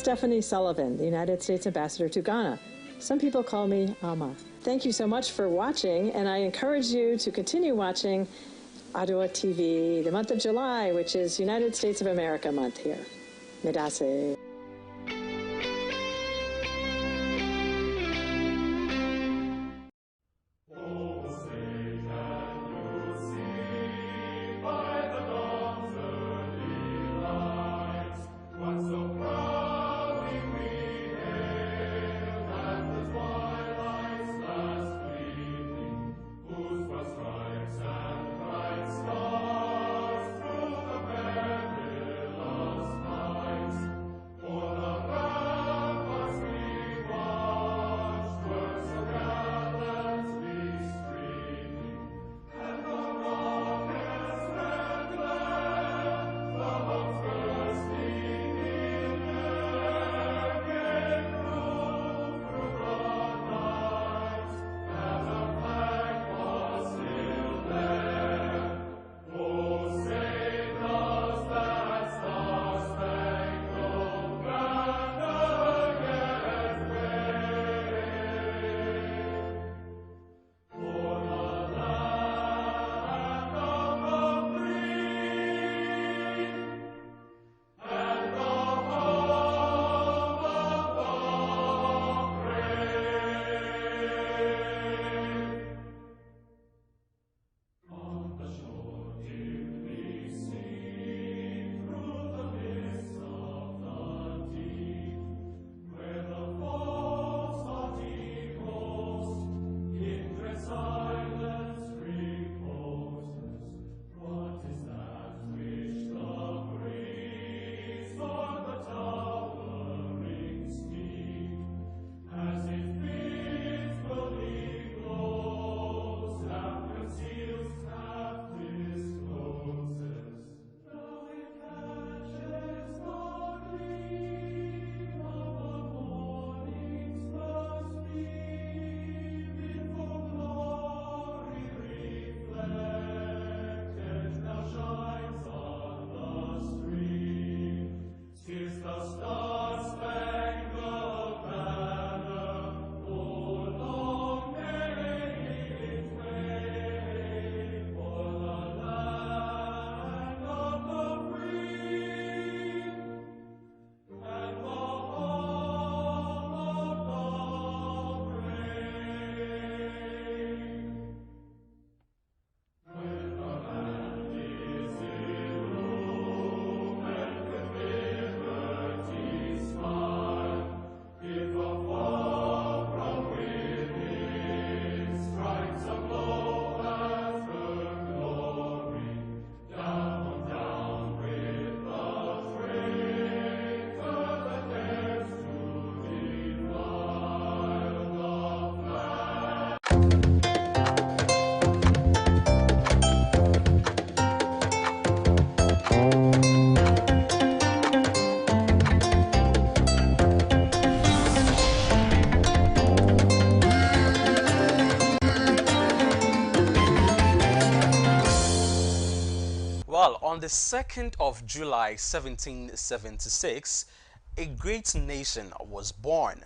Stephanie Sullivan, the United States Ambassador to Ghana. Some people call me Ama. Thank you so much for watching, and I encourage you to continue watching Adoatv, the month of July, which is United States of America month here. Medase. Well, on the 2nd of July 1776, a great nation was born.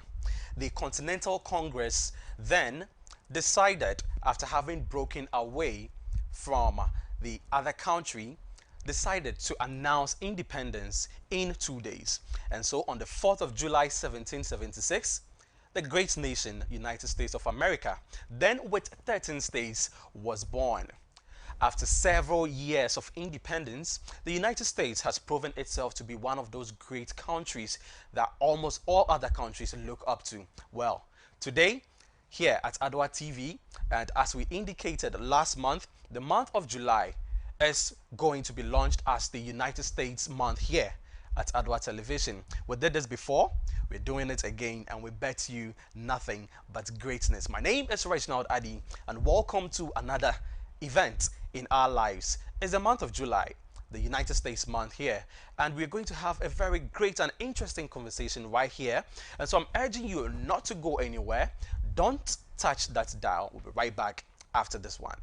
The Continental Congress then decided, after having broken away from the other country, decided to announce independence in 2 days. And so on the 4th of July 1776, the great nation, United States of America, then with 13 states, was born. After several years of independence, the United States has proven itself to be one of those great countries that almost all other countries look up to. Well, today, here at Adoatv, and as we indicated last month, the month of July is going to be launched as the United States month here at Adoatv Television. We did this before, we're doing it again, and we bet you nothing but greatness. My name is Reginald Adi, and welcome to another event in our lives. It's the month of July, the United States month here, and we're going to have a very great and interesting conversation right here. And so I'm urging you not to go anywhere. Don't touch that dial. We'll be right back after this one.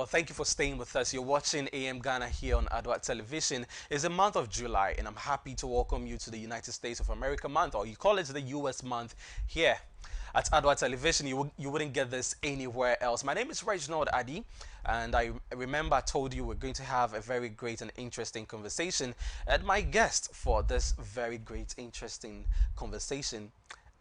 Well, thank you for staying with us. You're watching AM Ghana here on Adoatv Television. It's the month of July, and I'm happy to welcome you to the United States of America month, or you call it the US month here at Adoatv Television. You wouldn't get this anywhere else. My name is Reginald Adi, and I remember I told you we're going to have a very great and interesting conversation. And my guest for this very great, interesting conversation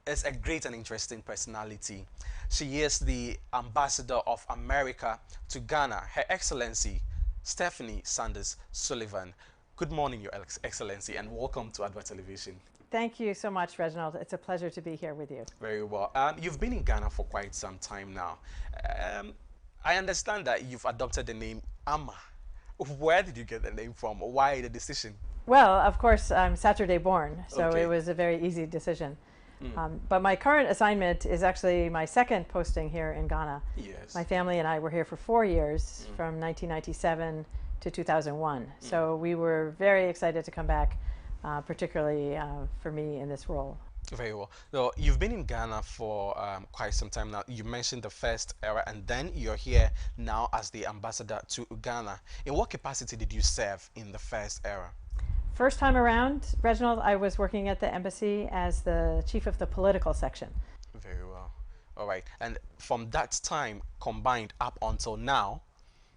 is a great and interesting personality. She is the ambassador of America to Ghana, Her Excellency Stephanie Sanders Sullivan. Good morning, Your Excellency, and welcome to Adoatv Television. Thank you so much, Reginald. It's a pleasure to be here with you. Very well. You've been in Ghana for quite some time now. I understand that you've adopted the name Ama. Where did you get the name from? Why the decision? Well, of course, I'm Saturday born, so Okay. it was a very easy decision. But my current assignment is actually my second posting here in Ghana. Yes. My family and I were here for 4 years, from 1997 to 2001. So we were very excited to come back, particularly for me in this role. Very well. So you've been in Ghana for quite some time now. You mentioned the first era, and then you're here now as the ambassador to Ghana. In what capacity did you serve in the first era? First time around, Reginald, I was working at the embassy as the chief of the political section. Very well. All right. And from that time combined up until now,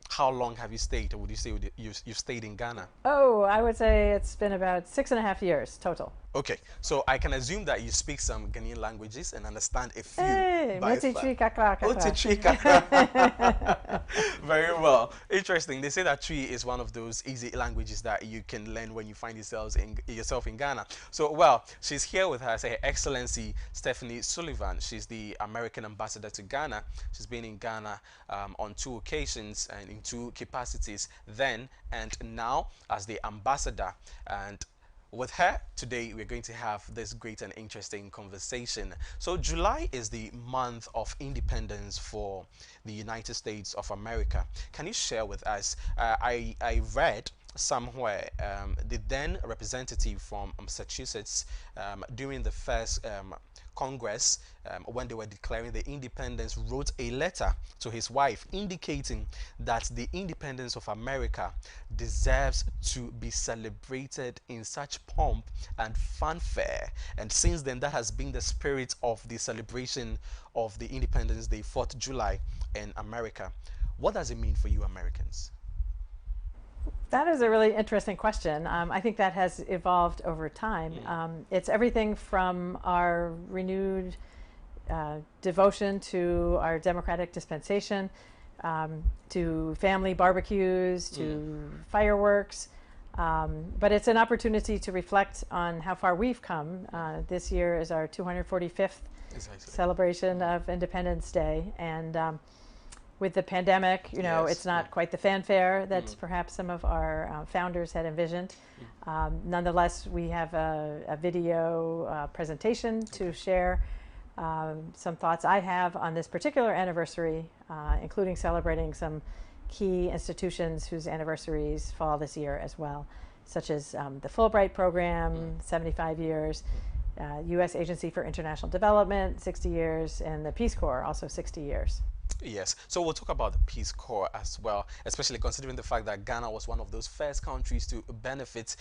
how long have you stayed, or would you say you've stayed in Ghana? Oh, I would say it's been about 6.5 years total. Okay, so I can assume that you speak some Ghanaian languages and understand a few. Hey, by Moti far. Chui Kakra Kakra. Oti Chui Kakra. Very well. Interesting. They say that Twi is one of those easy languages that you can learn when you find yourself in Ghana. So, well, she's here with her, Her Excellency Stephanie Sullivan. She's the American ambassador to Ghana. She's been in Ghana on 2 occasions and in 2 capacities, then and now as the ambassador. And with her today, we're going to have this great and interesting conversation. So July is the month of independence for the United States of America. Can you share with us, I read somewhere the then representative from Massachusetts during the first Congress, when they were declaring the independence, wrote a letter to his wife indicating that the independence of America deserves to be celebrated in such pomp and fanfare. And since then, that has been the spirit of the celebration of the Independence Day, 4th July in America. What does it mean for you Americans? That is a really interesting question. I think that has evolved over time. It's everything from our renewed devotion to our democratic dispensation, to family barbecues, to fireworks. But it's an opportunity to reflect on how far we've come. This year is our 245th celebration of Independence Day. And with the pandemic, you know, it's not quite the fanfare that perhaps some of our founders had envisioned. Nonetheless, we have a video presentation to share some thoughts I have on this particular anniversary, including celebrating some key institutions whose anniversaries fall this year as well, such as the Fulbright program, 75 years, U.S. Agency for International Development, 60 years, and the Peace Corps, also 60 years. Yes, so we'll talk about the Peace Corps as well, especially considering the fact that Ghana was one of those first countries to benefit.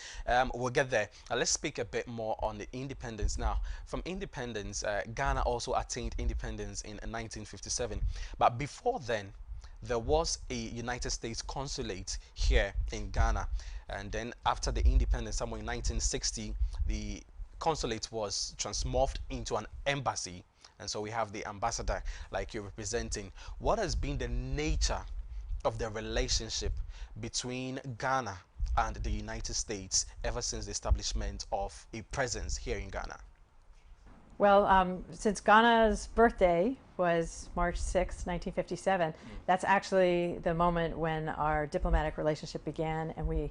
We'll get there. Let's speak a bit more on the independence now. From independence, Ghana also attained independence in 1957. But before then, there was a United States consulate here in Ghana. And then after the independence, somewhere in 1960, the consulate was transmorphed into an embassy. And so we have the ambassador like you're representing. What has been the nature of the relationship between Ghana and the United States ever since the establishment of a presence here in Ghana? Well, since Ghana's birthday was March 6, 1957, that's actually the moment when our diplomatic relationship began, and we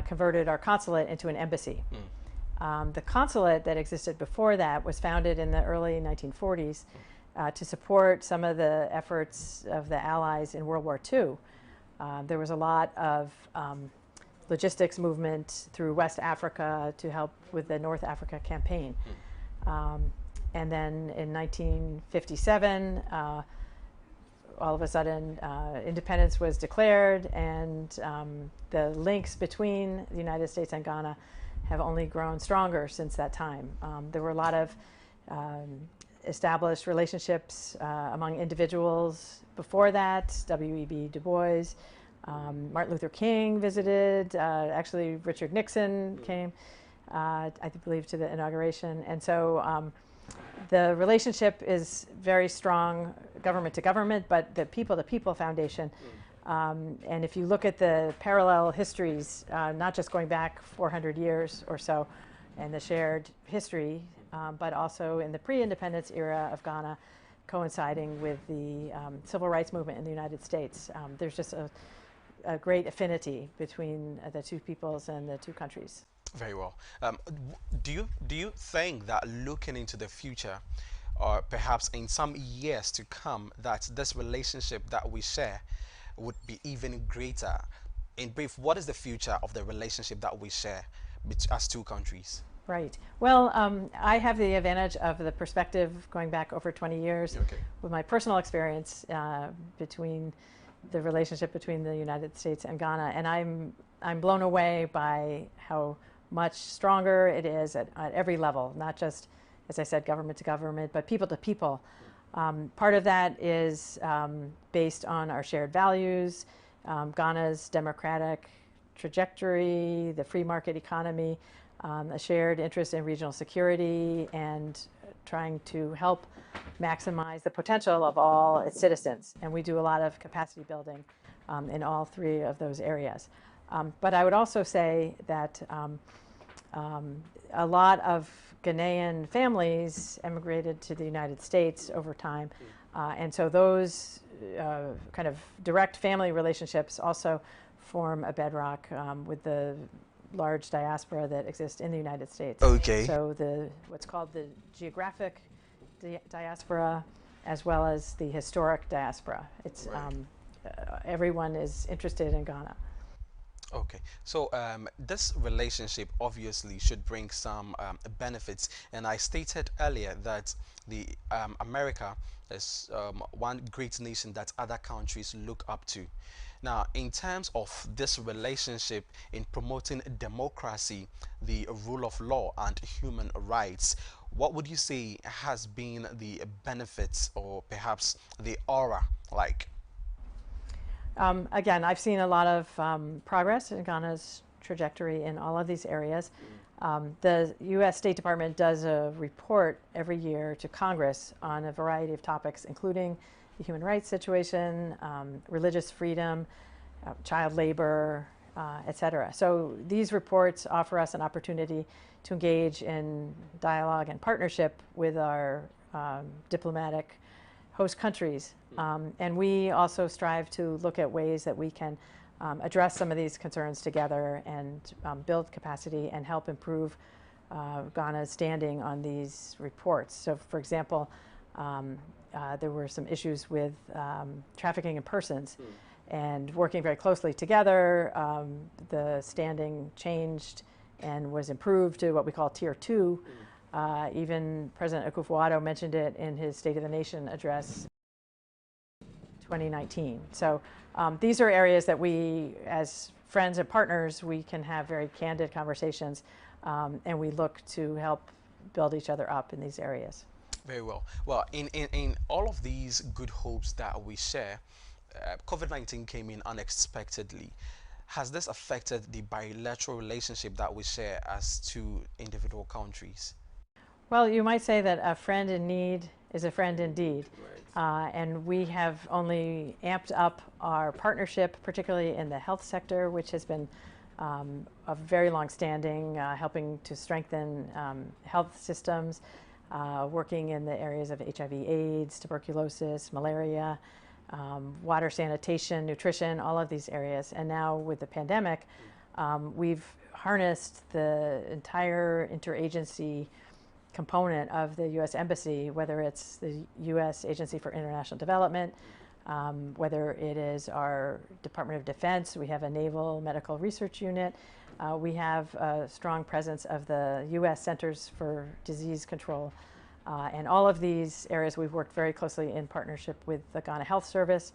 converted our consulate into an embassy. The consulate that existed before that was founded in the early 1940s to support some of the efforts of the Allies in World War II. There was a lot of logistics movement through West Africa to help with the North Africa campaign. And then in 1957, all of a sudden independence was declared, and the links between the United States and Ghana have only grown stronger since that time. There were a lot of established relationships among individuals before that. W.E.B. Du Bois, Martin Luther King visited, actually Richard Nixon came, I believe, to the inauguration. And so the relationship is very strong, government to government, but the people to people foundation. And if you look at the parallel histories, not just going back 400 years or so, and the shared history, but also in the pre-independence era of Ghana, coinciding with the civil rights movement in the United States. There's just a great affinity between the two peoples and the two countries. Very well. Do you think that looking into the future, or perhaps in some years to come, that this relationship that we share would be even greater? In brief, what is the future of the relationship that we share as two countries? Right. Well, I have the advantage of the perspective going back over 20 years with my personal experience between the relationship between the United States and Ghana, and I'm blown away by how much stronger it is at every level, not just, as I said, government to government, but people to people. Part of that is based on our shared values, Ghana's democratic trajectory, the free market economy, a shared interest in regional security, and trying to help maximize the potential of all its citizens. And we do a lot of capacity building in all three of those areas. But I would also say that a lot of Ghanaian families emigrated to the United States over time. And so those kind of direct family relationships also form a bedrock with the large diaspora that exists in the United States. Okay. So what's called the geographic diaspora, as well as the historic diaspora. It's everyone is interested in Ghana. Okay, so this relationship obviously should bring some benefits, and I stated earlier that the America is one great nation that other countries look up to. Now, in terms of this relationship in promoting democracy, the rule of law, and human rights, what would you say has been the benefits, or perhaps the aura like? Again, I've seen a lot of progress in Ghana's trajectory in all of these areas. The U.S. State Department does a report every year to Congress on a variety of topics, including the human rights situation, religious freedom, child labor, et cetera. So these reports offer us an opportunity to engage in dialogue and partnership with our diplomatic host countries. And we also strive to look at ways that we can address some of these concerns together and build capacity and help improve Ghana's standing on these reports. So, for example, there were some issues with trafficking in persons, and working very closely together, the standing changed and was improved to what we call Tier 2. Even President Akufo-Addo mentioned it in his State of the Nation address 2019. So these are areas that we, as friends and partners, we can have very candid conversations, and we look to help build each other up in these areas. Very well. Well, in all of these good hopes that we share, COVID-19 came in unexpectedly. Has this affected the bilateral relationship that we share as two individual countries? Well, you might say that a friend in need is a friend indeed. And we have only amped up our partnership, particularly in the health sector, which has been of very long standing, helping to strengthen health systems, working in the areas of HIV/AIDS, tuberculosis, malaria, water sanitation, nutrition, all of these areas. And now with the pandemic, we've harnessed the entire interagency component of the U.S. Embassy, whether it's the U.S. Agency for International Development, whether it is our Department of Defense. We have a Naval Medical Research Unit. We have a strong presence of the U.S. Centers for Disease Control And all of these areas we've worked very closely in partnership with the Ghana Health Service,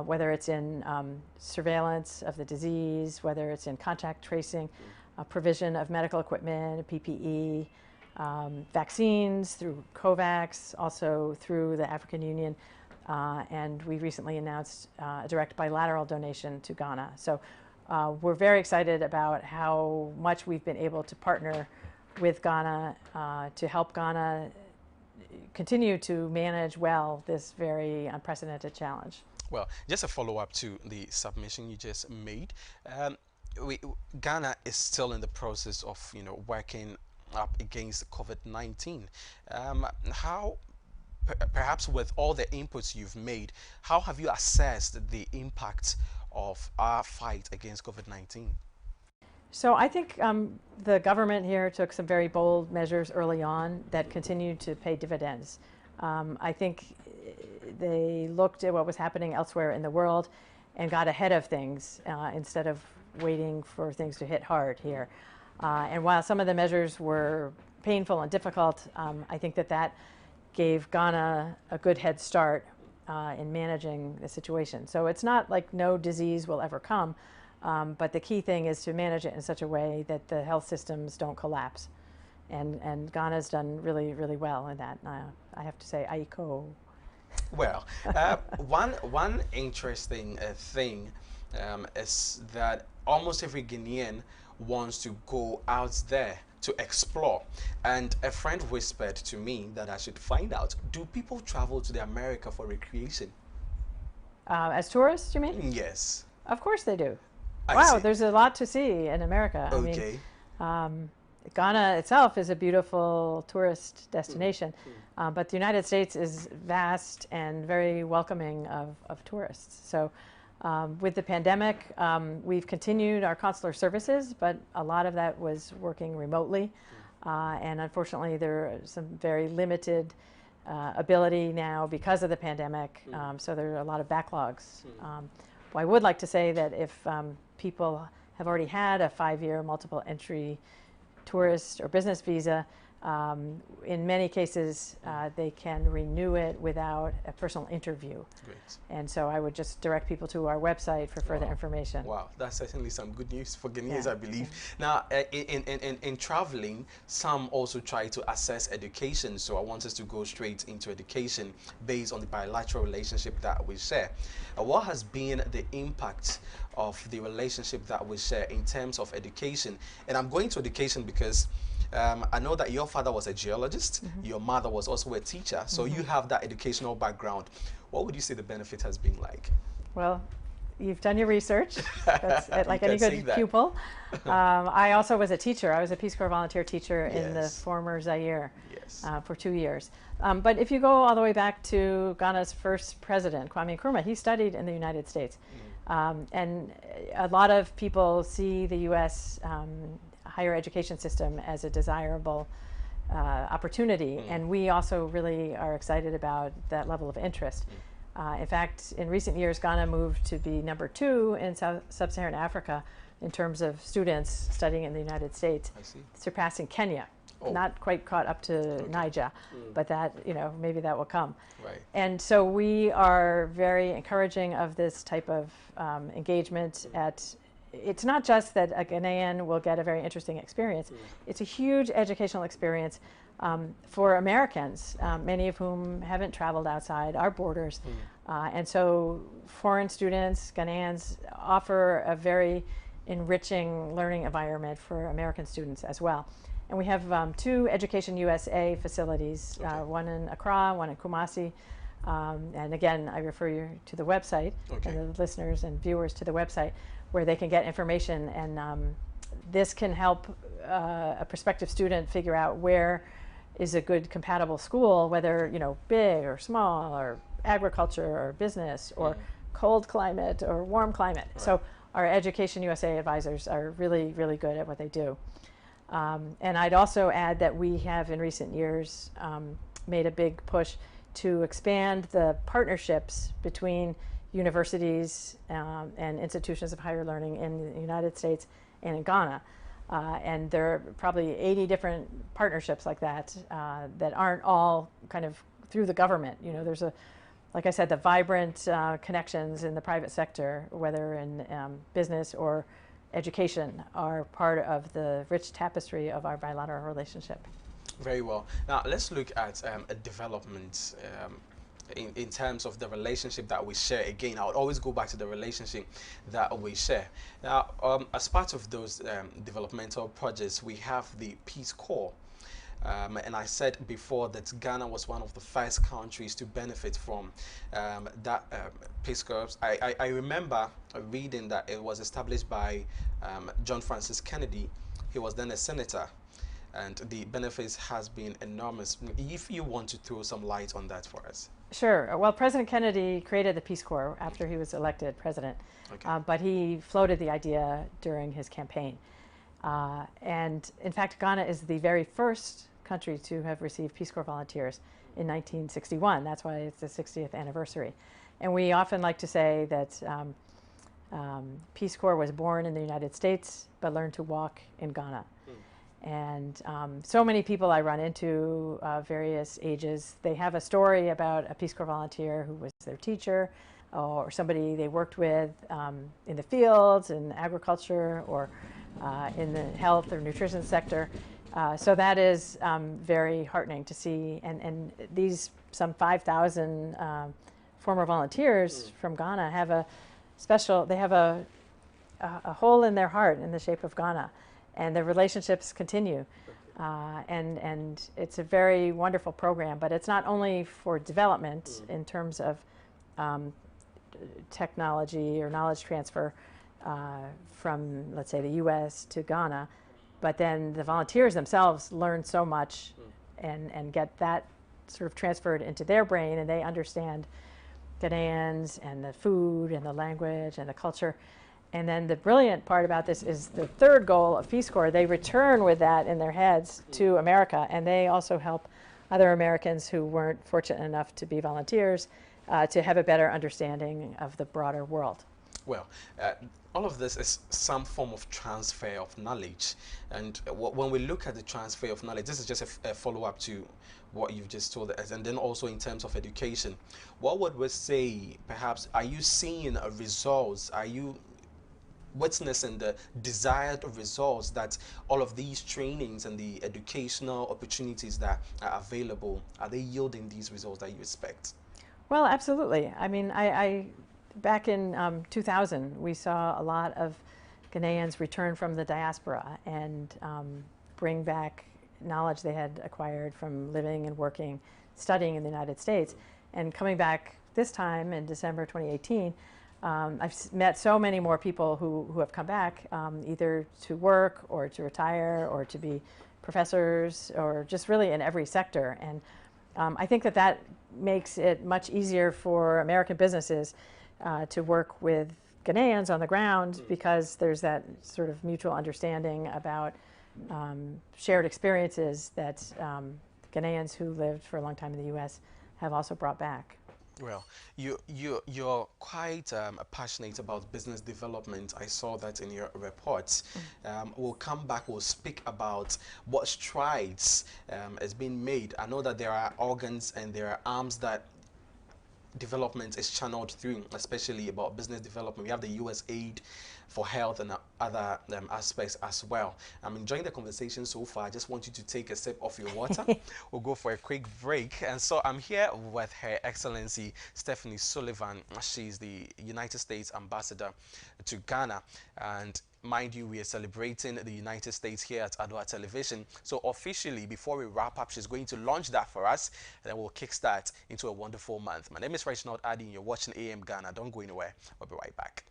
whether it's in surveillance of the disease, whether it's in contact tracing, provision of medical equipment, PPE, vaccines through COVAX, also through the African Union, and we recently announced a direct bilateral donation to Ghana. So we're very excited about how much we've been able to partner with Ghana to help Ghana continue to manage well this very unprecedented challenge. Well, just a follow-up to the submission you just made. Ghana is still in the process of, working up against COVID-19. How, perhaps with all the inputs you've made, how have you assessed the impact of our fight against COVID-19? So I think the government here took some very bold measures early on that continued to pay dividends. I think they looked at what was happening elsewhere in the world and got ahead of things instead of waiting for things to hit hard here. And while some of the measures were painful and difficult, I think that gave Ghana a good head start in managing the situation. So it's not like no disease will ever come, but the key thing is to manage it in such a way that the health systems don't collapse. And Ghana's done really, really well in that. I have to say, aiko. Well, one interesting thing is that almost every Guinean wants to go out there to explore. And a friend whispered to me that I should find out, do people travel to the America for recreation? As tourists, you mean? Yes. Of course they do. I Wow, see. there's a lot to see in America. Okay. I mean, Ghana itself is a beautiful tourist destination, but the United States is vast and very welcoming of tourists. So with the pandemic, we've continued our consular services, but a lot of that was working remotely. And unfortunately, there are some very limited ability now because of the pandemic. So there are a lot of backlogs. Well, I would like to say that if people have already had a 5-year multiple entry tourist or business visa, in many cases they can renew it without a personal interview. Great. And so I would just direct people to our website for further information. Wow, that's certainly some good news for Guineans, Yeah. I believe. Now, in traveling, some also try to assess education. So I want us to go straight into education based on the bilateral relationship that we share. What has been the impact of the relationship that we share in terms of education? And I'm going to education because I know that your father was a geologist, your mother was also a teacher, so you have that educational background. What would you say the benefit has been like? Well, you've done your research. That's like any good that. pupil. I also was a teacher. I was a Peace Corps volunteer teacher in the Yes. former Zaire Yes. for 2 years. But if you go all the way back to Ghana's first president, Kwame Nkrumah, he studied in the United States. And a lot of people see the U.S. Higher education system as a desirable opportunity, and we also really are excited about that level of interest. In fact, in recent years, Ghana moved to be number 2 in sub-Saharan Africa in terms of students studying in the United States, surpassing Kenya. Oh. Not quite caught up to Niger, but that, maybe that will come. Right. And so we are very encouraging of this type of engagement it's not just that a Ghanaian will get a very interesting experience. It's a huge educational experience for Americans, many of whom haven't traveled outside our borders. And so foreign students, Ghanaians, offer a very enriching learning environment for American students as well. And we have 2 Education USA facilities, one in Accra, one in Kumasi. And again, I refer you to the website and the listeners and viewers to the website where they can get information. And this can help a prospective student figure out where is a good compatible school, whether big or small or agriculture or business or cold climate or warm climate. Right. So our Education USA advisors are really, really good at what they do. And I'd also add that we have in recent years made a big push to expand the partnerships between universities and institutions of higher learning in the United States and in Ghana. And there are probably 80 different partnerships like that that aren't all kind of through the government. You know, there's like I said, the vibrant connections in the private sector, whether in business or education, are part of the rich tapestry of our bilateral relationship. Very well. Now let's look at a development in terms of the relationship that we share. Again, I would always go back to the relationship that we share. Now, as part of those developmental projects, we have the Peace Corps. And I said before that Ghana was one of the first countries to benefit from that Peace Corps. I remember reading that it was established by John Francis Kennedy. He was then a senator, and the benefits has been enormous. If you want to throw some light on that for us. Sure. Well, President Kennedy created the Peace Corps after he was elected president, Okay. but he floated the idea during his campaign. And in fact, Ghana is the very first country to have received Peace Corps volunteers in 1961. That's why it's the 60th anniversary. And we often like to say that Peace Corps was born in the United States, but learned to walk in Ghana. And so many people I run into, various ages, they have a story about a Peace Corps volunteer who was their teacher, or somebody they worked with in the fields, in agriculture, or in the health or nutrition sector. So that is very heartening to see. And these some 5,000 former volunteers from Ghana have a special, they have a hole in their heart in the shape of Ghana. And the relationships continue. And it's a very wonderful program, but it's not only for development in terms of technology or knowledge transfer from, let's say, the US to Ghana, but then the volunteers themselves learn so much and get that sort of transferred into their brain, and they understand Ghanaians and the food and the language and the culture. And then the brilliant part about this is the third goal of Peace Corps. They return with that in their heads to America, and they also help other Americans who weren't fortunate enough to be volunteers to have a better understanding of the broader world. Well, all of this is some form of transfer of knowledge. And when we look at the transfer of knowledge, this is just a follow-up to what you've just told us. And then also in terms of education, what would we say, perhaps, are you seeing results? Are you witnessing the desired results that all of these trainings and the educational opportunities that are available, are they yielding these results that you expect? Well, absolutely. I mean, back in 2000, we saw a lot of Ghanaians return from the diaspora and bring back knowledge they had acquired from living and working, studying in the United States. And coming back this time in December 2018, I've met so many more people who have come back, either to work or to retire or to be professors or just really in every sector. And I think that makes it much easier for American businesses to work with Ghanaians on the ground, because there's that sort of mutual understanding about shared experiences that Ghanaians who lived for a long time in the U.S. have also brought back. Well, you're quite passionate about business development. I saw that in your reports. We'll come back, we'll speak about what strides has been made. I know that there are organs and there are arms that development is channeled through, especially about business development. We have the US aid for health and other aspects as well. I'm enjoying the conversation so far. I just want you to take a sip of your water. We'll go for a quick break. And so I'm here with Her Excellency Stephanie Sullivan. She's the United States Ambassador to Ghana. And mind you, we are celebrating the United States here at Adoatv. So officially, before we wrap up, she's going to launch that for us, and then we'll kickstart into a wonderful month. My name is Reginald Addy, and you're watching AM Ghana. Don't go anywhere. We'll be right back.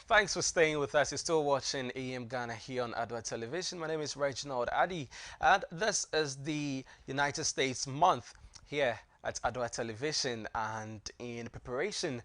Thanks for staying with us. You're still watching AM Ghana here on Adoatv. My name is Reginald Addy, and this is the United States month here at Adoatv. And in preparation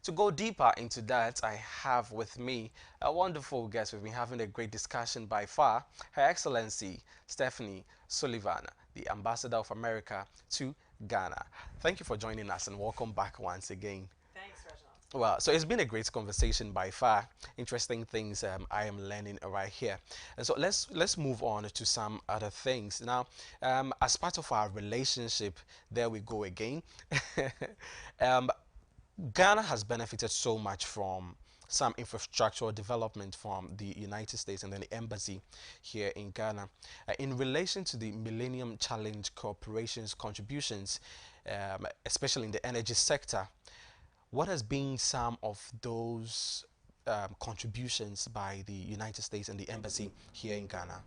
To go deeper into that, I have with me a wonderful guest. We've been having a great discussion by far. Her Excellency Stephanie Sullivan, the Ambassador of America to Ghana. Thank you for joining us and welcome back once again. Thanks, Reginald. Well, so it's been a great conversation by far. Interesting things I am learning right here. And so let's move on to some other things. Now, as part of our relationship, there we go again. um, Ghana has benefited so much from some infrastructural development from the United States and then the embassy here in Ghana. In relation to the Millennium Challenge Corporation's contributions, especially in the energy sector, what has been some of those contributions by the United States and the embassy here in Ghana?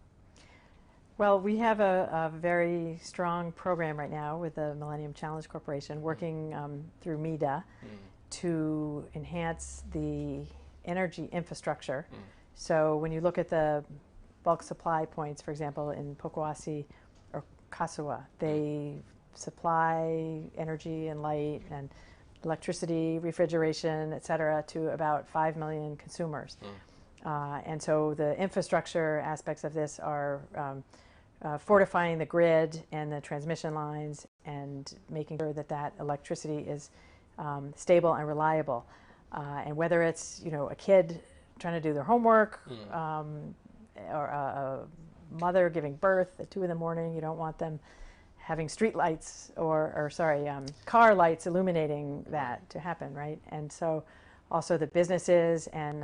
Well, we have a very strong program right now with the Millennium Challenge Corporation working through MEDA to enhance the energy infrastructure. So when you look at the bulk supply points, for example, in Pokuasi or Kasua, they supply energy and light and electricity, refrigeration, et cetera, to about 5 million consumers. And so the infrastructure aspects of this are fortifying the grid and the transmission lines and making sure that that electricity is stable and reliable. And whether it's, a kid trying to do their homework or a mother giving birth at 2 in the morning, you don't want them having street lights or car lights illuminating that to happen, right? And so also the businesses and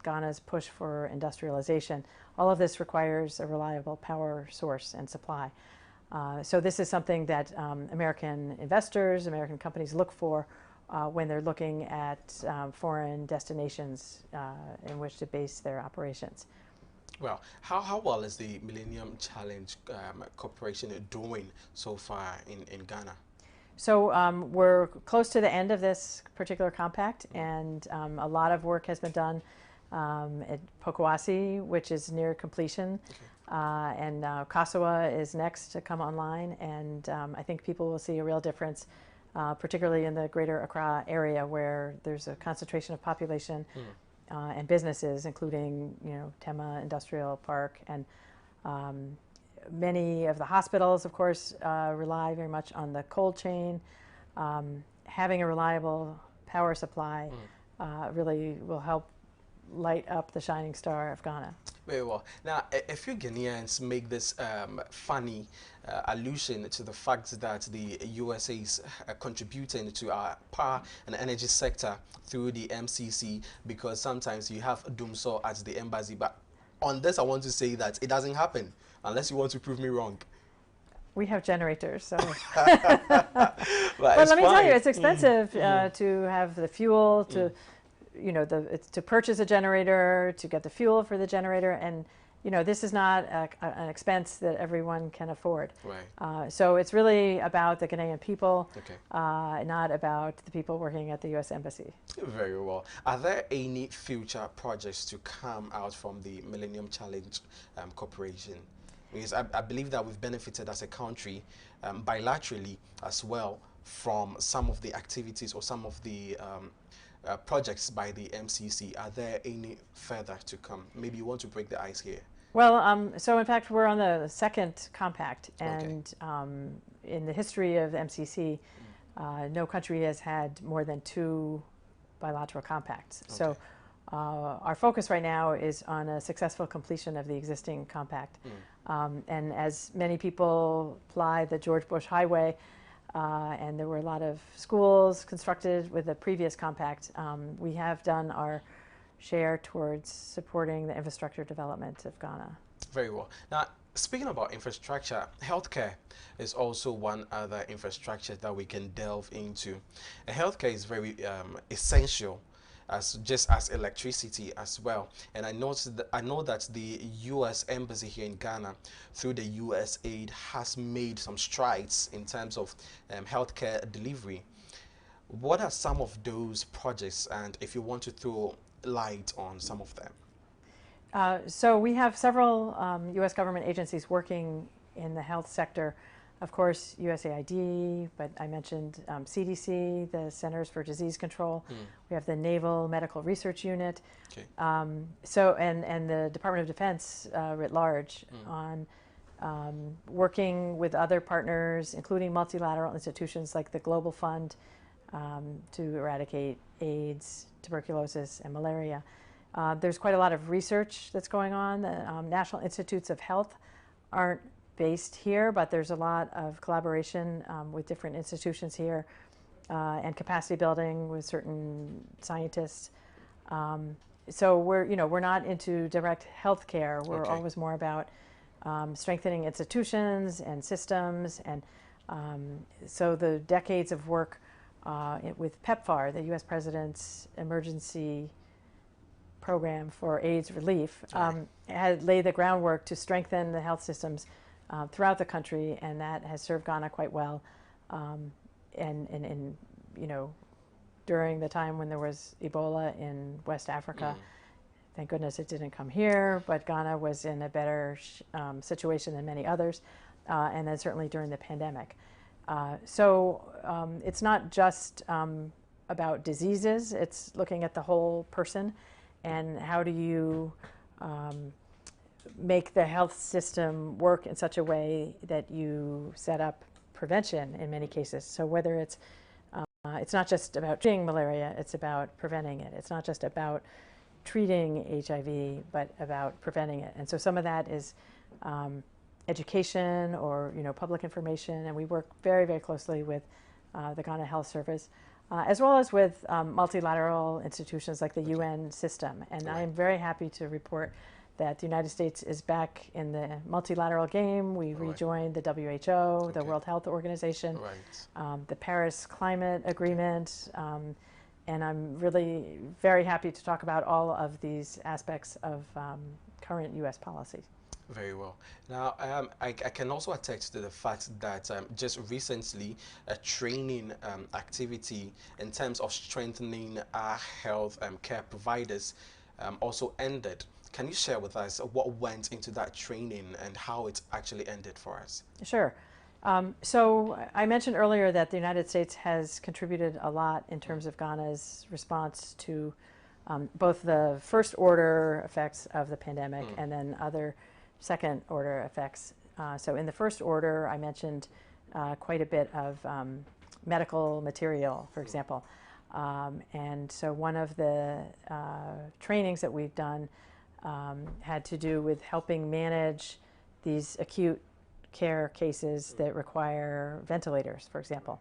Ghana's push for industrialization, all of this requires a reliable power source and supply. So this is something that American investors, American companies look for when they're looking at foreign destinations in which to base their operations. Well, how well is the Millennium Challenge Corporation doing so far in Ghana? So we're close to the end of this particular compact, and a lot of work has been done at Pokuasi, which is near completion, and Kasua is next to come online, and I think people will see a real difference, particularly in the greater Accra area where there's a concentration of population and businesses, including Tema Industrial Park, and many of the hospitals, of course, rely very much on the cold chain. Having a reliable power supply really will help light up the shining star of Ghana. Very well. Now, a few Ghanaians make this funny allusion to the fact that the USA is contributing to our power and energy sector through the MCC, because sometimes you have Dumso at the embassy. But on this, I want to say that it doesn't happen unless you want to prove me wrong. We have generators, so. But let me tell you, it's expensive to have the fuel, to to purchase a generator, to get the fuel for the generator, and this is not an expense that everyone can afford. Right. So it's really about the Ghanaian people, not about the people working at the U.S. Embassy. Very well. Are there any future projects to come out from the Millennium Challenge Corporation? Because I believe that we've benefited as a country bilaterally as well from some of the activities or some of the projects by the MCC. Are there any further to come? Maybe you want to break the ice here. Well, so in fact, we're on the second compact, and in the history of the MCC, no country has had more than 2 bilateral compacts. So our focus right now is on a successful completion of the existing compact. And as many people fly the George Bush Highway, and there were a lot of schools constructed with the previous compact, we have done our share towards supporting the infrastructure development of Ghana. Very well. Now, speaking about infrastructure, healthcare is also one other infrastructure that we can delve into. Healthcare is very essential, just as electricity as well. And I know that the U.S. Embassy here in Ghana, through the USAID, has made some strides in terms of healthcare delivery. What are some of those projects, and if you want to throw light on some of them? So we have several U.S. government agencies working in the health sector of course, USAID, but I mentioned CDC, the Centers for Disease Control. We have the Naval Medical Research Unit. Okay. And the Department of Defense writ large on working with other partners, including multilateral institutions like the Global Fund to eradicate AIDS, tuberculosis, and malaria. There's quite a lot of research that's going on. The National Institutes of Health aren't based here, but there's a lot of collaboration with different institutions here and capacity building with certain scientists. So we're not into direct health care. We're always more about strengthening institutions and systems. And so the decades of work with PEPFAR, the U.S. President's emergency program for AIDS relief, had laid the groundwork to strengthen the health systems throughout the country, and that has served Ghana quite well. And during the time when there was Ebola in West Africa, thank goodness it didn't come here, but Ghana was in a better situation than many others, and then certainly during the pandemic. So it's not just about diseases, it's looking at the whole person and how do you make the health system work in such a way that you set up prevention in many cases. So whether it's not just about treating malaria, it's about preventing it. It's not just about treating HIV, but about preventing it. And so some of that is education or public information, and we work very, very closely with the Ghana Health Service, as well as with multilateral institutions like the UN system. And I am very happy to report that the United States is back in the multilateral game. We rejoined the WHO, the World Health Organization, the Paris Climate Agreement, and I'm really very happy to talk about all of these aspects of current U.S. policy. Very well. Now, I can also attest to the fact that just recently a training activity in terms of strengthening our health care providers also ended. Can you share with us what went into that training and how it actually ended for us? Sure. So I mentioned earlier that the United States has contributed a lot in terms of Ghana's response to both the first order effects of the pandemic and then other second order effects. So in the first order, I mentioned quite a bit of medical material, for example. And so one of the trainings that we've done had to do with helping manage these acute care cases that require ventilators, for example.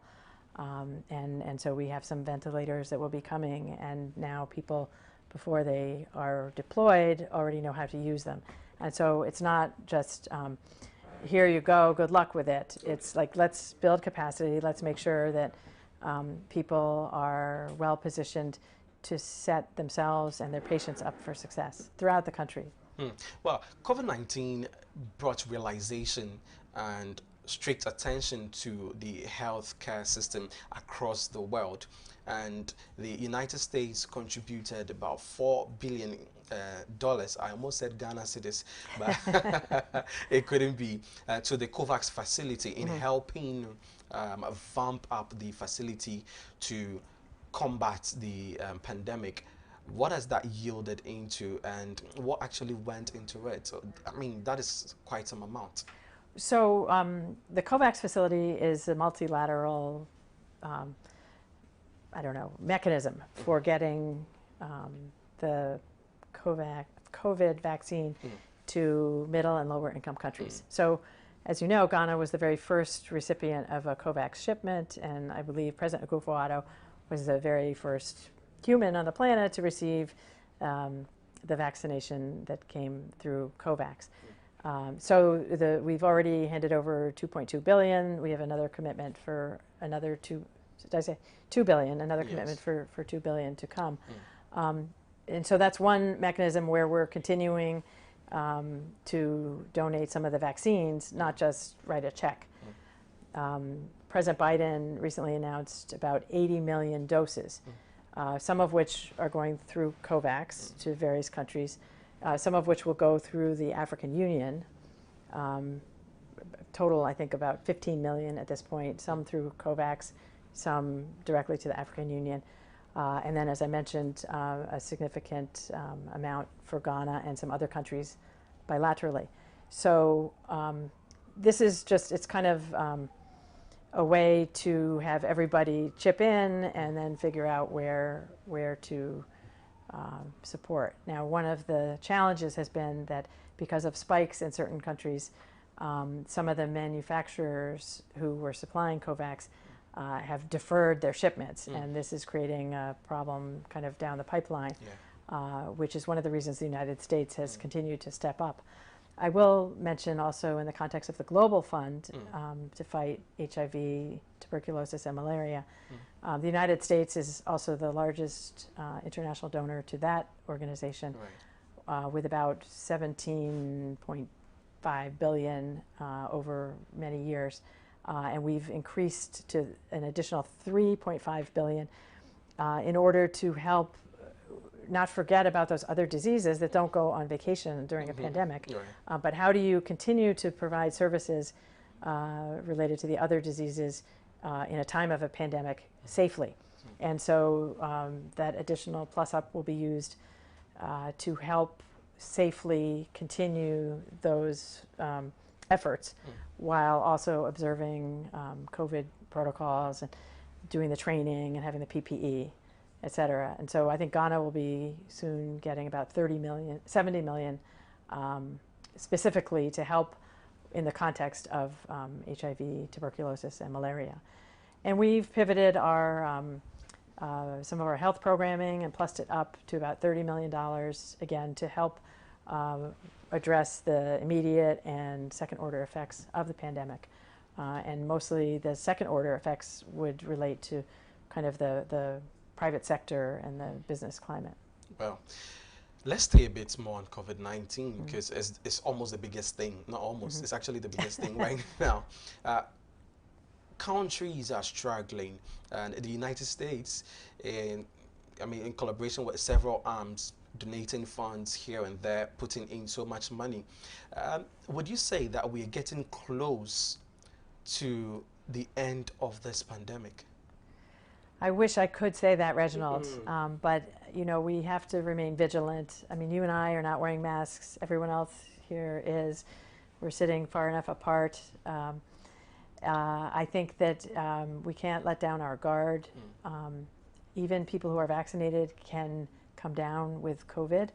And so we have some ventilators that will be coming, and now people, before they are deployed, already know how to use them. And so it's not just, here you go, good luck with it. It's like, let's build capacity, let's make sure that people are well positioned to set themselves and their patients up for success throughout the country. Well, COVID-19 brought realization and strict attention to the healthcare system across the world, and the United States contributed about $4 billion. I almost said Ghana cedis, but it couldn't be, to the COVAX facility in helping vamp up the facility to combat the pandemic. What has that yielded into, and what actually went into it? So, I mean, that is quite some amount. So the COVAX facility is a multilateral, mechanism for getting the COVID vaccine to middle and lower income countries. So, as you know, Ghana was the very first recipient of a COVAX shipment, and I believe President Akufo-Addo was the very first human on the planet to receive the vaccination that came through COVAX. So we've already handed over $2.2 billion. We have another commitment for another $2 billion, another commitment for $2 billion to come. And so that's one mechanism where we're continuing to donate some of the vaccines, not just write a check. President Biden recently announced about 80 million doses, some of which are going through COVAX to various countries, some of which will go through the African Union, total, I think, about 15 million at this point, some through COVAX, some directly to the African Union. And then, as I mentioned, a significant amount for Ghana and some other countries bilaterally. So this is just, it's kind of a way to have everybody chip in and then figure out where to support. Now, one of the challenges has been that because of spikes in certain countries, some of the manufacturers who were supplying COVAX have deferred their shipments, and this is creating a problem kind of down the pipeline, which is one of the reasons the United States has continued to step up. I will mention also in the context of the Global Fund to fight HIV, tuberculosis, and malaria, the United States is also the largest international donor to that organization, with about 17.5 billion over many years. And we've increased to an additional 3.5 billion in order to help not forget about those other diseases that don't go on vacation during a pandemic, but how do you continue to provide services related to the other diseases in a time of a pandemic safely? And so that additional plus up will be used to help safely continue those efforts while also observing COVID protocols and doing the training and having the PPE, et cetera. And so I think Ghana will be soon getting about 70 million specifically to help in the context of HIV, tuberculosis, and malaria. And we've pivoted our some of our health programming and plussed it up to about $30 million, again, to help address the immediate and second order effects of the pandemic. And mostly the second order effects would relate to kind of the private sector and the business climate. Well, let's stay a bit more on COVID-19 because it's almost the biggest thing. Not almost, it's actually the biggest thing right now. Countries are struggling, and the United States, in collaboration with several arms, donating funds here and there, putting in so much money. Would you say that we are getting close to the end of this pandemic? I wish I could say that, Reginald, but you know, we have to remain vigilant. I mean, you and I are not wearing masks. Everyone else here is. We're sitting far enough apart. I think that we can't let down our guard. Even people who are vaccinated can come down with COVID,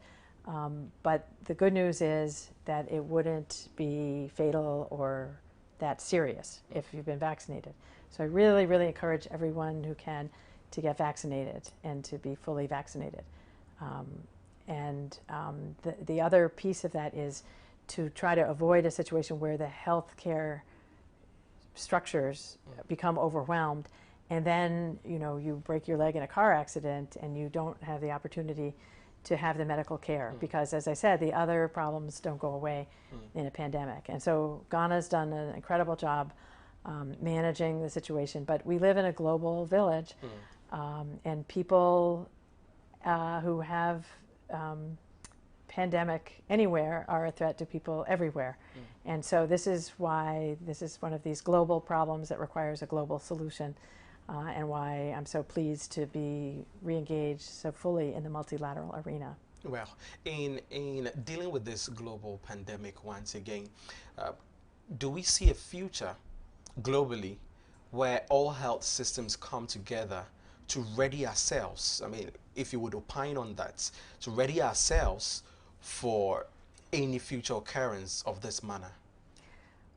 but the good news is that it wouldn't be fatal or that serious if you've been vaccinated. So I really, really encourage everyone who can to get vaccinated and to be fully vaccinated. The other piece of that is to try to avoid a situation where the healthcare structures become overwhelmed, and then you break your leg in a car accident and you don't have the opportunity to have the medical care because, as I said, the other problems don't go away in a pandemic. And so Ghana's done an incredible job managing the situation, but we live in a global village, and people who have pandemic anywhere are a threat to people everywhere. And so this is why this is one of these global problems that requires a global solution, and why I'm so pleased to be re-engaged so fully in the multilateral arena. Well, in dealing with this global pandemic once again, do we see a future globally where all health systems come together to ready ourselves? I mean, if you would opine on that, to ready ourselves for any future occurrence of this manner?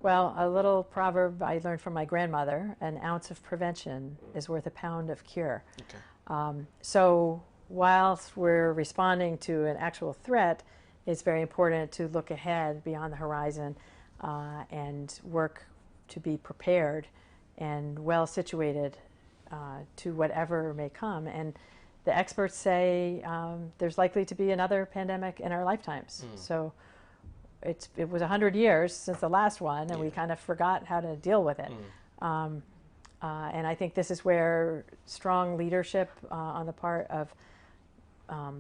Well, a little proverb I learned from my grandmother: an ounce of prevention is worth a pound of cure. Okay. So whilst we're responding to an actual threat, it's very important to look ahead beyond the horizon and work to be prepared and well situated to whatever may come. And the experts say there's likely to be another pandemic in our lifetimes. So it was 100 years since the last one, and we kind of forgot how to deal with it. And I think this is where strong leadership on the part of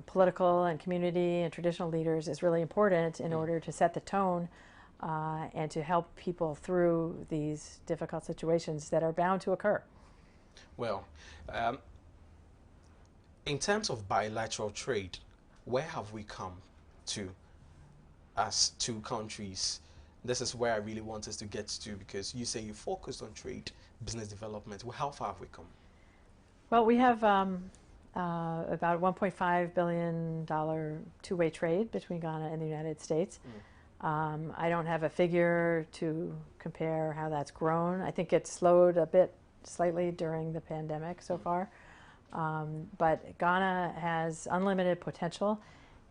political and community and traditional leaders is really important in order to set the tone and to help people through these difficult situations that are bound to occur. Well, in terms of bilateral trade, where have we come to as two countries? This is where I really want us to get to, because you say you focused on trade, business development. Well, how far have we come? Well, we have about $1.5 billion two-way trade between Ghana and the United States. I don't have a figure to compare how that's grown. I think it's slowed a bit slightly during the pandemic so far. But Ghana has unlimited potential,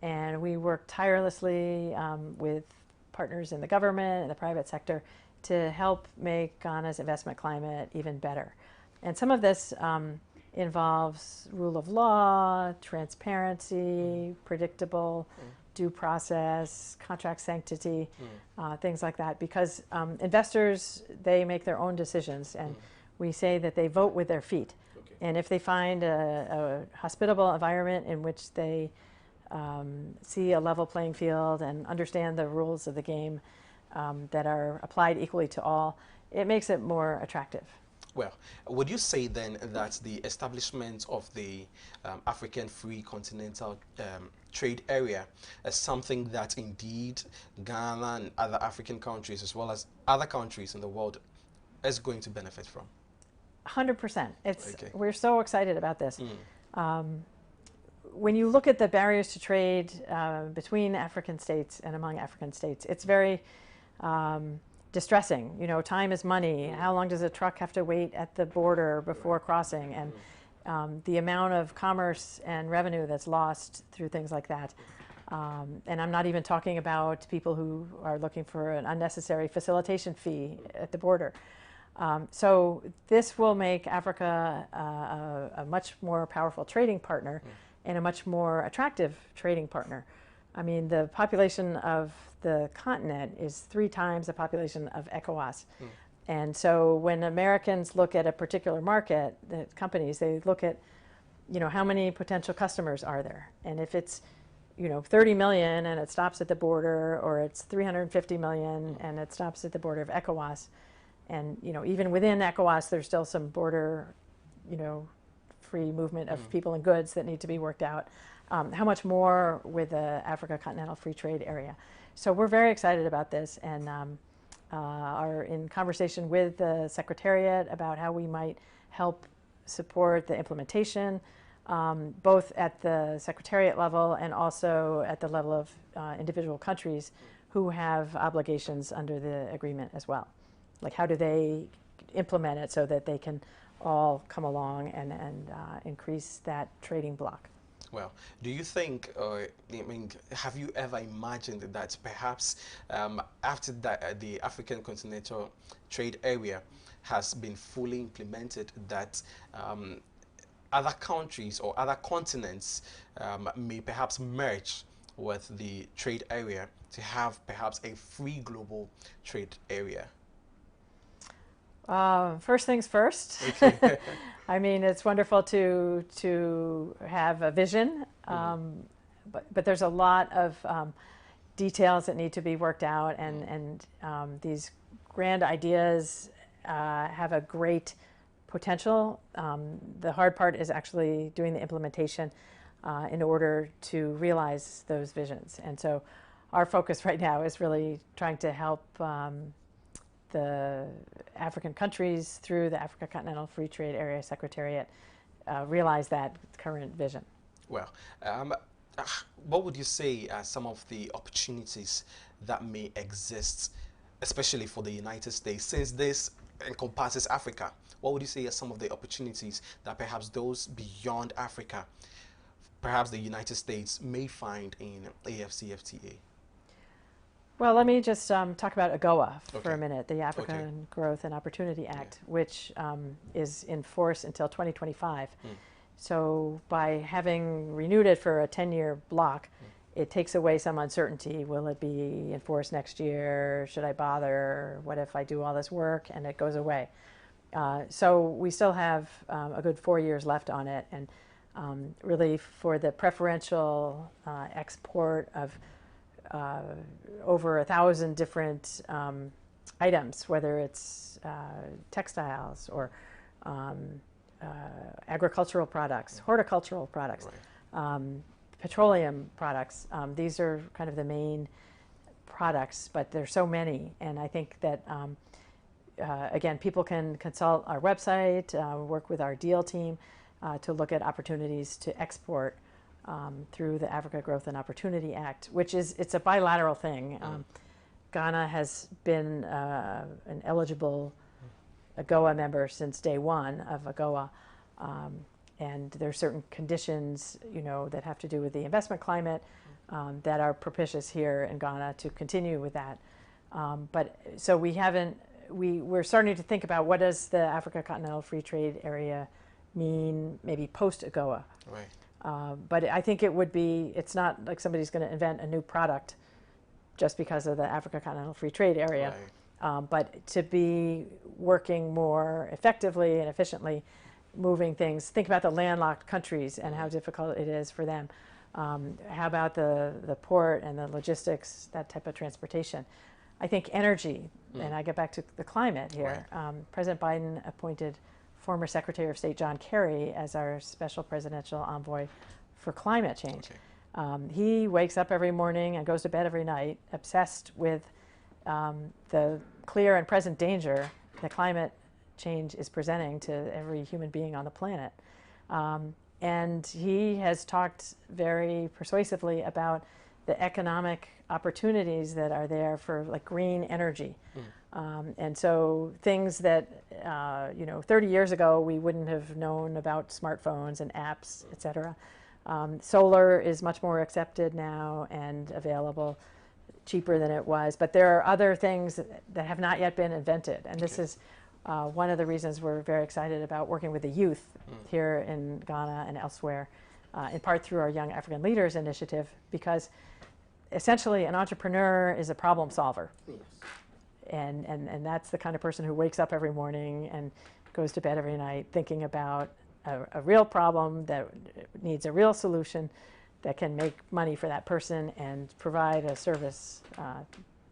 and we work tirelessly with partners in the government and the private sector to help make Ghana's investment climate even better. And some of this involves rule of law, transparency, predictable due process, contract sanctity, things like that, because investors, they make their own decisions, and we say that they vote with their feet. And if they find a hospitable environment in which they see a level playing field and understand the rules of the game that are applied equally to all, it makes it more attractive. Well, would you say then that the establishment of the African Free Continental Trade Area is something that indeed Ghana and other African countries, as well as other countries in the world, is going to benefit from? 100%. Okay. We're so excited about this. When you look at the barriers to trade between African states and among African states, it's very distressing. You know, time is money. How long does a truck have to wait at the border before crossing? And the amount of commerce and revenue that's lost through things like that. And I'm not even talking about people who are looking for an unnecessary facilitation fee at the border. So this will make Africa a much more powerful trading partner and a much more attractive trading partner. I mean, the population of the continent is 3 times the population of ECOWAS. And so when Americans look at a particular market, the companies, they look at, you know, how many potential customers are there? And if it's, you know, 30 million and it stops at the border, or it's 350 million and it stops at the border of ECOWAS, and, you know, even within ECOWAS, there's still some border, you know, free movement of people and goods that need to be worked out. How much more with the Africa Continental Free Trade Area? So we're very excited about this, and are in conversation with the Secretariat about how we might help support the implementation, both at the Secretariat level and also at the level of individual countries who have obligations under the agreement as well. Like, how do they implement it so that they can all come along and increase that trading bloc? Well, do you think, I mean, have you ever imagined that perhaps after that, the African Continental Trade Area has been fully implemented, that other countries or other continents may perhaps merge with the trade area to have perhaps a free global trade area? First things first. Okay. I mean, it's wonderful to have a vision, but there's a lot of details that need to be worked out, and these grand ideas have a great potential. The hard part is actually doing the implementation in order to realize those visions. And so our focus right now is really trying to help the African countries through the Africa Continental Free Trade Area Secretariat realize that current vision. Well, what would you say are some of the opportunities that may exist, especially for the United States, since this encompasses Africa? What would you say are some of the opportunities that perhaps those beyond Africa, perhaps the United States, may find in AFCFTA? Well, let me just talk about AGOA for Okay. a minute, the African Growth and Opportunity Act, which is in force until 2025. So by having renewed it for a 10-year block, it takes away some uncertainty. Will it be enforced next year? Should I bother? What if I do all this work and it goes away? So we still have a good 4 years left on it, and really for the preferential export of over 1,000 different items, whether it's textiles or agricultural products, horticultural products, petroleum products. These are kind of the main products, but there's so many, and I think that again, people can consult our website, work with our deal team to look at opportunities to export through the Africa Growth and Opportunity Act, which it's a bilateral thing. Ghana has been an eligible AGOA member since day one of AGOA, and there are certain conditions, that have to do with the investment climate that are propitious here in Ghana to continue with that. But so we're starting to think about what does the Africa Continental Free Trade Area mean, maybe post AGOA. Right. But I think it's not like somebody's going to invent a new product just because of the Africa Continental Free Trade Area. Right. But to be working more effectively and efficiently, moving things. Think about the landlocked countries and how difficult it is for them. How about the port and the logistics, that type of transportation? I think energy, and I get back to the climate here. Right. President Biden appointed former Secretary of State John Kerry as our special presidential envoy for climate change. Okay. He wakes up every morning and goes to bed every night obsessed with the clear and present danger that climate change is presenting to every human being on the planet. And he has talked very persuasively about the economic opportunities that are there for like green energy. And so things that, 30 years ago we wouldn't have known about smartphones and apps, et cetera. Solar is much more accepted now and available, cheaper than it was. But there are other things that have not yet been invented. And this is one of the reasons we're very excited about working with the youth here in Ghana and elsewhere, in part through our Young African Leaders Initiative, because essentially an entrepreneur is a problem solver. Yes. And that's the kind of person who wakes up every morning and goes to bed every night thinking about a real problem that needs a real solution that can make money for that person and provide a service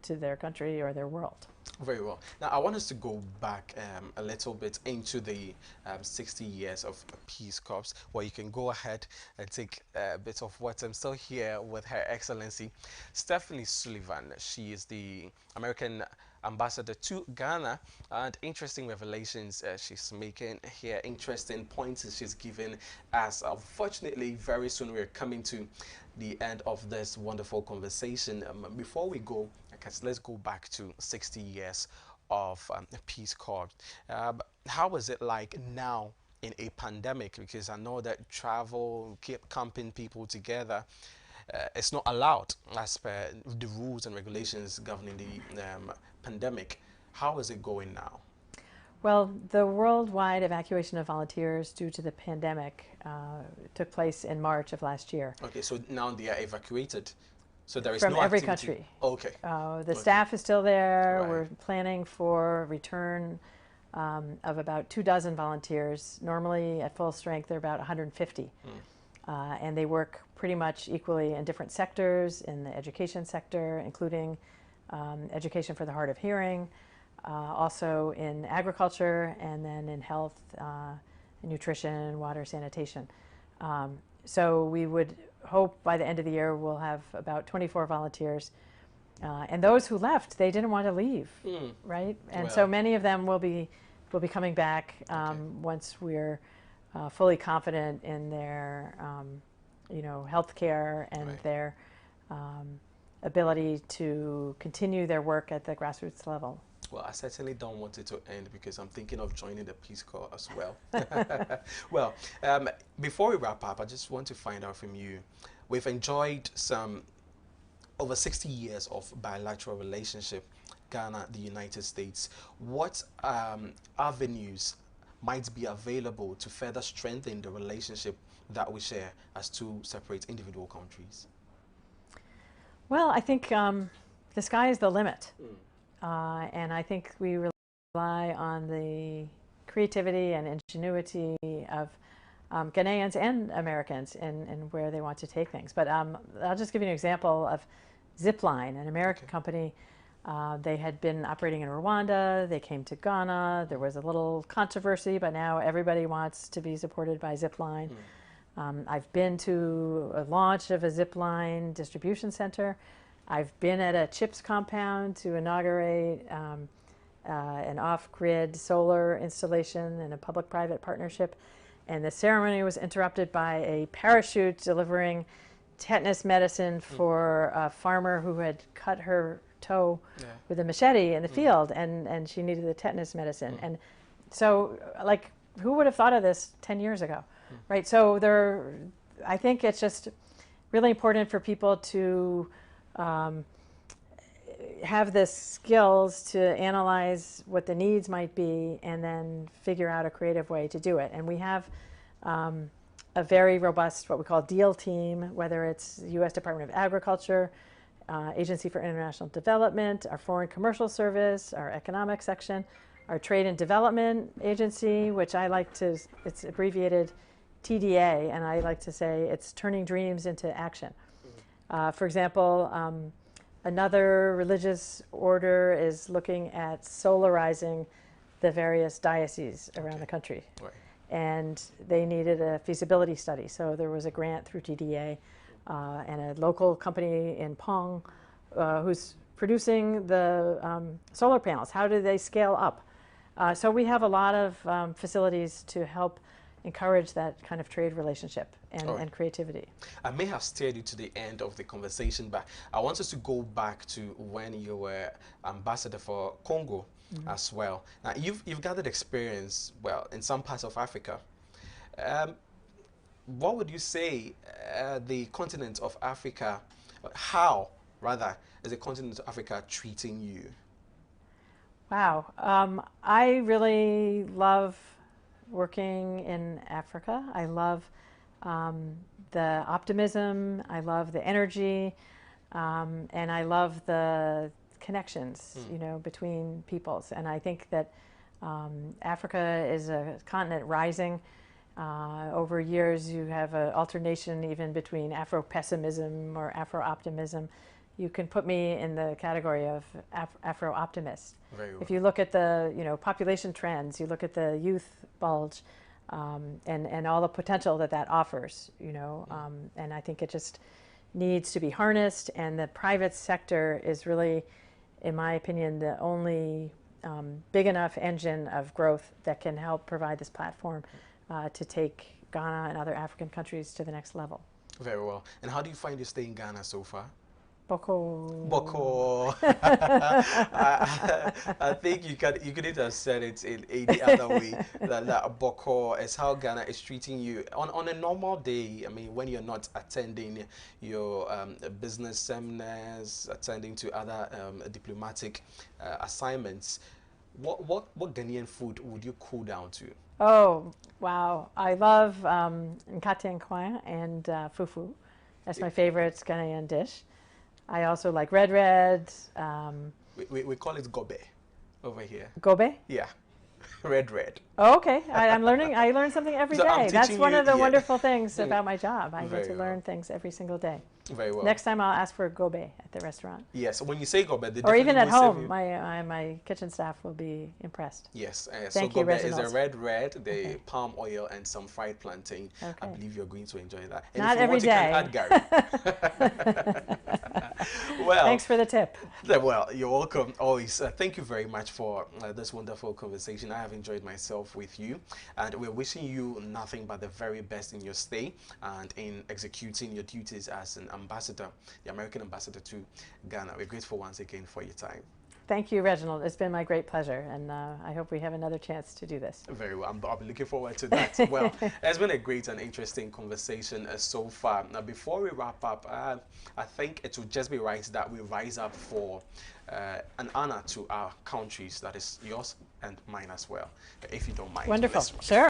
to their country or their world. Very well. Now, I want us to go back a little bit into the 60 years of Peace Corps, where you can go ahead and take a bit of what I'm still here with Her Excellency Stephanie Sullivan. She is the American ambassador to Ghana, and interesting revelations she's making here, interesting points she's giving us. Unfortunately, very soon we're coming to the end of this wonderful conversation. Before we go, let's go back to 60 years of Peace Corps. How is it like now in a pandemic? Because I know that travel, camping people together, it's not allowed as per the rules and regulations governing the pandemic. How is it going now? Well, the worldwide evacuation of volunteers due to the pandemic took place in March of last year. Okay, so now they are evacuated. So there is from no every activity. Country. Okay. The staff is still there. Right. We're planning for return of about 24 volunteers. Normally at full strength, they're about 150. And they work pretty much equally in different sectors, in the education sector, including education for the hard of hearing, also in agriculture, and then in health, nutrition, water, sanitation. So we would hope by the end of the year we'll have about 24 volunteers. And those who left, they didn't want to leave, right? And so many of them will be coming back once we're fully confident in their health care and their ability to continue their work at the grassroots level. Well, I certainly don't want it to end because I'm thinking of joining the Peace Corps as well. Well, before we wrap up, I just want to find out from you. We've enjoyed over 60 years of bilateral relationship, Ghana, the United States. What avenues might be available to further strengthen the relationship that we share as two separate individual countries? Well, I think the sky is the limit. And I think we rely on the creativity and ingenuity of Ghanaians and Americans in where they want to take things. But I'll just give you an example of Zipline, an American company. They had been operating in Rwanda. They came to Ghana. There was a little controversy, but now everybody wants to be supported by Zipline. I've been to a launch of a Zipline distribution center. I've been at a CHIPS compound to inaugurate an off-grid solar installation in a public-private partnership. And the ceremony was interrupted by a parachute delivering tetanus medicine for a farmer who had cut her toe with a machete in the field, and she needed the tetanus medicine. And so, like, who would have thought of this 10 years ago, right? So I think it's just really important for people to have the skills to analyze what the needs might be and then figure out a creative way to do it. And we have a very robust, what we call deal team, whether it's U.S. Department of Agriculture, Agency for International Development, our Foreign Commercial Service, our Economic Section, our Trade and Development Agency, which I like to, it's abbreviated TDA, and I like to say it's turning dreams into action. For example, another religious order is looking at solarizing the various dioceses around the country. Right. And they needed a feasibility study. So there was a grant through TDA and a local company in Pong who's producing the solar panels. How do they scale up? So we have a lot of facilities to help encourage that kind of trade relationship and creativity. I may have steered you to the end of the conversation, but I want us to go back to when you were ambassador for Congo as well. Now, you've gathered experience, well, in some parts of Africa. What would you say the continent of Africa, how, rather, is the continent of Africa treating you? Wow. I really love working in Africa. I love the optimism, I love the energy, and I love the connections, you know, between peoples. And I think that Africa is a continent rising. Over years, you have an alternation even between Afro-pessimism or Afro-optimism. You can put me in the category of Afro-optimist. If you look at the population trends, you look at the youth bulge, and all the potential that offers, and I think it just needs to be harnessed. And the private sector is really, in my opinion, the only big enough engine of growth that can help provide this platform to take Ghana and other African countries to the next level. Very well. And how do you find your stay in Ghana so far? Boko. I think you couldn't have said it in any other way that Boko is how Ghana is treating you on a normal day. I mean, when you're not attending your business seminars, attending to other diplomatic assignments. What Ghanaian food would you cool down to? Oh, wow. I love nkate nkwa and fufu. That's my favorite Ghanaian dish. I also like red. We call it gobe over here. Gobe? Yeah. Red. Oh, okay. I learn something every day. That's one of the wonderful things about my job. I get to learn things every single day. Very well. Next time I'll ask for gobe at the restaurant. Yes, when you say gobe, or even at home, my kitchen staff will be impressed. Yes. Thank so you, gobe Reginald. is a red, the palm oil and some fried plantain. Okay. I believe you're going to enjoy that. And not every day. You can add Gary. Well, thanks for the tip. Well, you're welcome. Always. Thank you very much for this wonderful conversation. I have enjoyed myself with you, and we're wishing you nothing but the very best in your stay and in executing your duties as an ambassador, the American ambassador to Ghana. We're grateful once again for your time. Thank you, Reginald. It's been my great pleasure, and I hope we have another chance to do this. Very well. I'll be looking forward to that. Well, it's been a great and interesting conversation so far. Now, before we wrap up, I think it would just be right that we rise up for an honor to our countries, that is yours and mine as well, if you don't mind. Wonderful. Sure.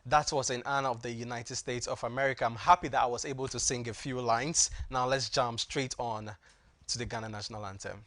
That was in honor of the United States of America. I'm happy that I was able to sing a few lines. Now let's jump straight on to the Ghana National Anthem.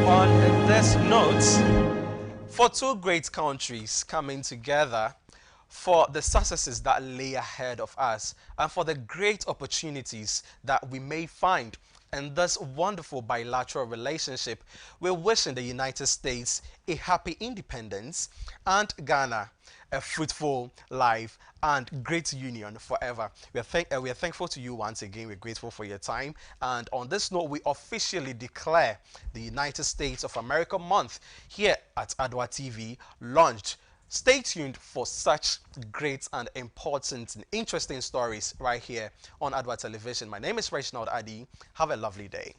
On this note, for two great countries coming together, for the successes that lay ahead of us, and for the great opportunities that we may find in this wonderful bilateral relationship, we're wishing the United States a happy independence and Ghana a fruitful life and great union forever. We are thankful to you once again. We're grateful for your time. And on this note, we officially declare the United States of America month here at Adoatv launched. Stay tuned for such great and important and interesting stories right here on Adwa Television. My name is Reginald Adi. Have a lovely day.